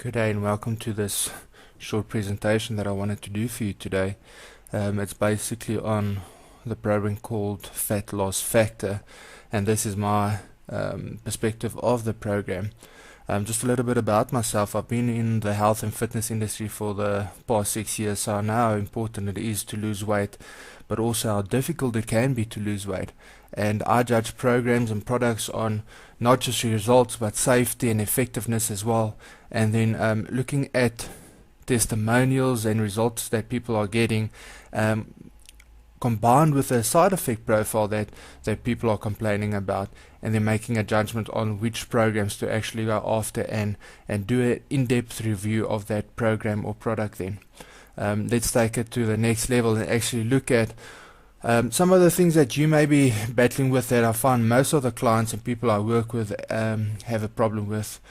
Good day and welcome to this short presentation that I wanted to do for you today. It's basically on the program called Fat Loss Factor, and this is my perspective of the program. Just a little bit about myself. I've been in the health and fitness industry for the past 6 years, so I know how important it is to lose weight, but also how difficult it can be to lose weight. And I judge programs and products on not just results but safety and effectiveness as well, and then looking at testimonials and results that people are getting, combined with a side effect profile that people are complaining about, and then making a judgment on which programs to actually go after and do an in-depth review of that program or product. Then let's take it to the next level and actually look at some of the things that you may be battling with that I find most of the clients and people I work with have a problem with.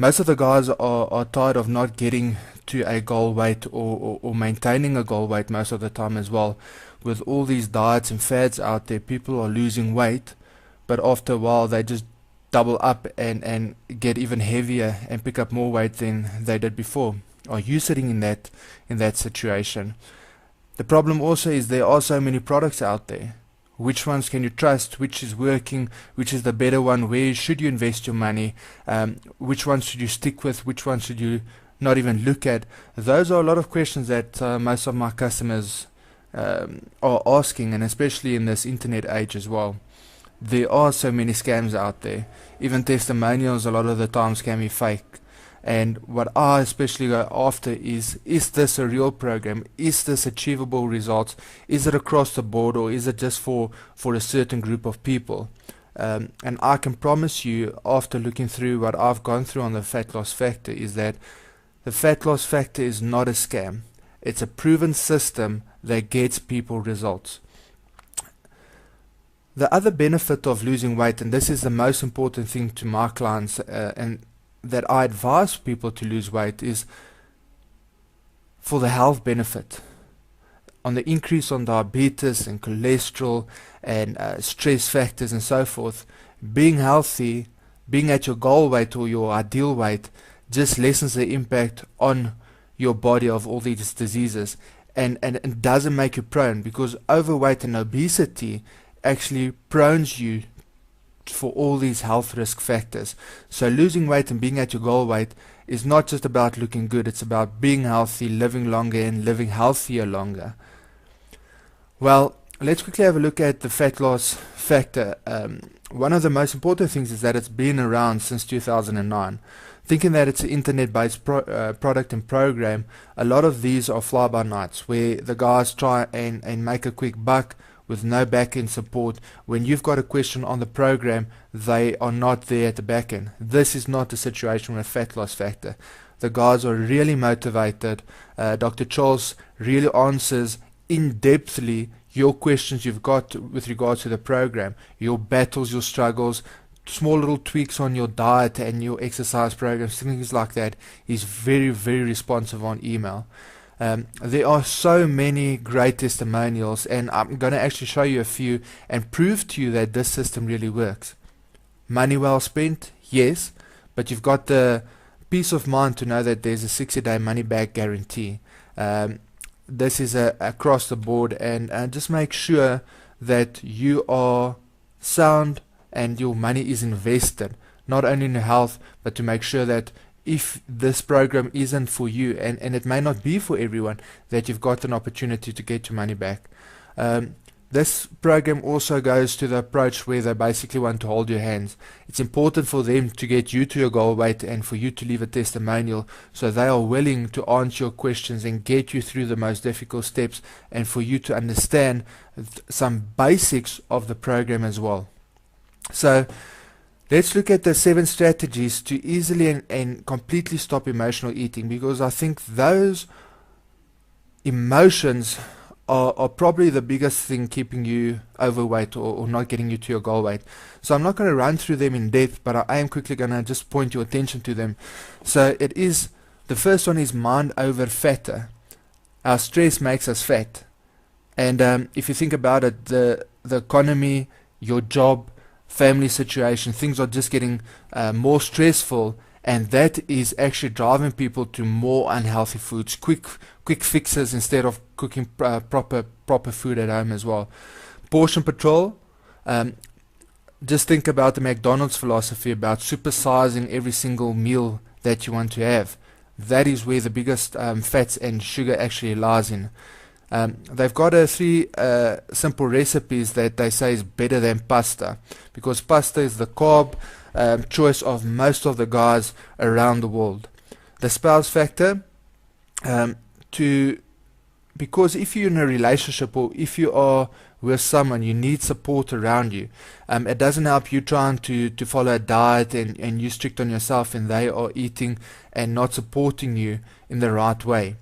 Most of the guys are tired of not getting to a goal weight or maintaining a goal weight most of the time as well. With all these diets and fads out there, people are losing weight, but after a while they just double up and get even heavier and pick up more weight than they did before. Are you sitting in that situation? The problem also is there are so many products out there. Which ones can you trust? Which is working? Which is the better one? Where should you invest your money? Which ones should you stick with? Which ones should you not even look at? Those are a lot of questions that most of my customers are asking, and especially in this internet age as well. There are so many scams out there. Even testimonials a lot of the times can be fake. And what I especially go after is this a real program? Is this achievable results? Is it across the board, or is it just for a certain group of people? And I can promise you, after looking through what I've gone through on the Fat Loss Factor, is that the Fat Loss Factor is not a scam. It's a proven system that gets people results. The other benefit of losing weight, and this is the most important thing to my clients, and that I advise people to lose weight, is for the health benefit, on the increase on diabetes and cholesterol and stress factors and so forth. Being healthy, being at your goal weight or your ideal weight, just lessens the impact on your body of all these diseases, and doesn't make you prone, because overweight and obesity actually prones you for all these health risk factors. So losing weight and being at your goal weight is not just about looking good, it's about being healthy, living longer, and living healthier longer. Well, let's quickly have a look at the Fat Loss Factor. One of the most important things is that it's been around since 2009. Thinking that it's an internet-based product and program, a lot of these are fly-by-nights, where the guys try and make a quick buck with no back-end support. When you've got a question on the program, they are not there at the back end. This is not the situation with Fat Loss Factor. The guys are really motivated. Dr. Charles really answers in-depthly your questions you've got with regards to the program, your battles, your struggles, small little tweaks on your diet and your exercise programs, things like that. He's very, very responsive on email. There are so many great testimonials, and I'm going to actually show you a few and prove to you that this system really works. Money well spent, yes, but you've got the peace of mind to know that there's a 60-day money back guarantee. This is across the board, and just make sure that you are sound and your money is invested, not only in your health, but to make sure that if this program isn't for you, and it may not be for everyone, that you've got an opportunity to get your money back. This program also goes to the approach where they basically want to hold your hands. It's important for them to get you to your goal weight and for you to leave a testimonial, so they are willing to answer your questions and get you through the most difficult steps, and for you to understand some basics of the program as well. So let's look at the 7 strategies to easily and completely stop emotional eating, because I think those emotions are probably the biggest thing keeping you overweight or not getting you to your goal weight. So I'm not going to run through them in depth, but I am quickly going to just point your attention to them. So the first one is mind over fatter. Our stress makes us fat. And if you think about it, the economy, your job, family situation, things are just getting more stressful, and that is actually driving people to more unhealthy foods, quick fixes instead of cooking proper food at home as well. Portion control. Just think about the McDonald's philosophy about supersizing every single meal that you want to have. That is where the biggest fats and sugar actually lies in. They've got 3 simple recipes that they say is better than pasta, because pasta is the carb choice of most of the guys around the world. The spouse factor, because if you're in a relationship or if you are with someone, you need support around you. It doesn't help you trying to follow a diet and you're strict on yourself and they are eating and not supporting you in the right way.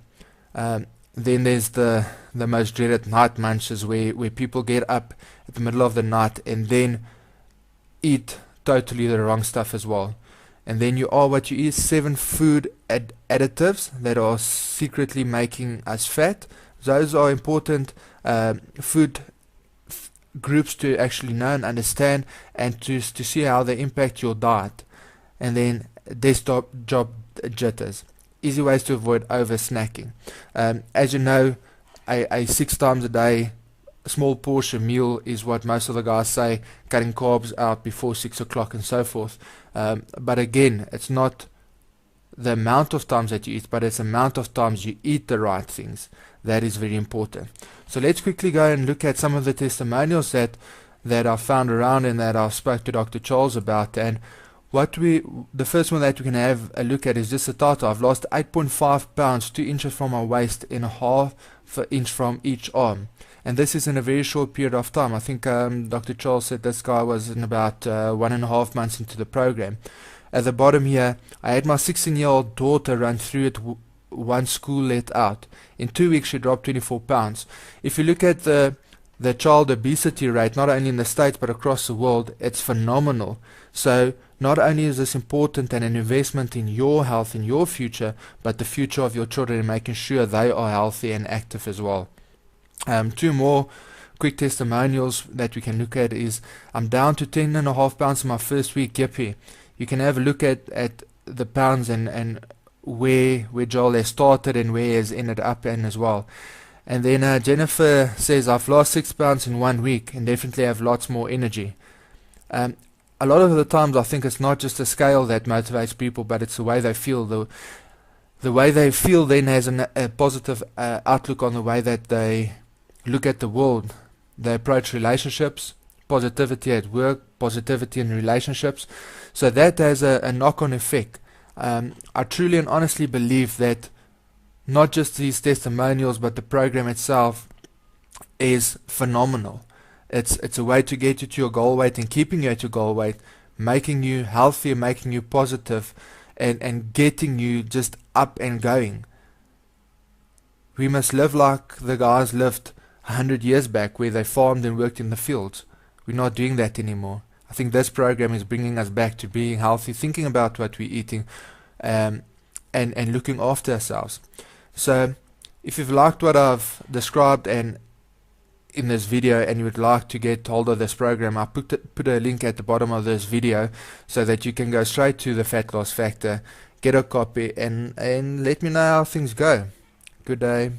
Then there's the most dreaded night munches where people get up at the middle of the night and then eat totally the wrong stuff as well. And then you are what you eat. 7 food additives that are secretly making us fat. Those are important food groups to actually know and understand, and to see how they impact your diet. And then desktop job jitters. Easy ways to avoid over snacking. As you know, a 6 times a day small portion meal is what most of the guys say, cutting carbs out before 6 o'clock and so forth. But again, it's not the amount of times that you eat, but it's the amount of times you eat the right things. That is very important. So let's quickly go and look at some of the testimonials that I found around and that I spoke to Dr. Charles about. And the first one that we can have a look at is just the title. I've lost 8.5 pounds, 2 inches from my waist and a half inch from each arm. And this is in a very short period of time. I think Dr. Charles said this guy was in about 1.5 months into the program. At the bottom here, I had my 16-year-old daughter run through it once school let out. In 2 weeks, she dropped 24 pounds. If you look at the child obesity rate, not only in the States but across the world, it's phenomenal. So not only is this important and an investment in your health, in your future, but the future of your children and making sure they are healthy and active as well. 2 more quick testimonials that we can look at is, I'm down to 10.5 pounds in my first week. Yippee. You can have a look at the pounds and where Joel has started and where he has ended up in as well. And then Jennifer says, I've lost 6 pounds in 1 week and definitely have lots more energy. A lot of the times I think it's not just a scale that motivates people, but it's the way they feel. The way they feel then has a positive outlook on the way that they look at the world. They approach relationships, positivity at work, positivity in relationships. So that has a knock-on effect. I truly and honestly believe that not just these testimonials, but the program itself is phenomenal. It's a way to get you to your goal weight and keeping you at your goal weight, making you healthier, making you positive, and getting you just up and going. We must live like the guys lived 100 years back, where they farmed and worked in the fields. We're not doing that anymore. I think this program is bringing us back to being healthy, thinking about what we're eating, and looking after ourselves. So if you've liked what I've described and in this video and you would like to get hold of this program, I put a link at the bottom of this video so that you can go straight to the Fat Loss Factor, get a copy, and let me know how things go. Good day.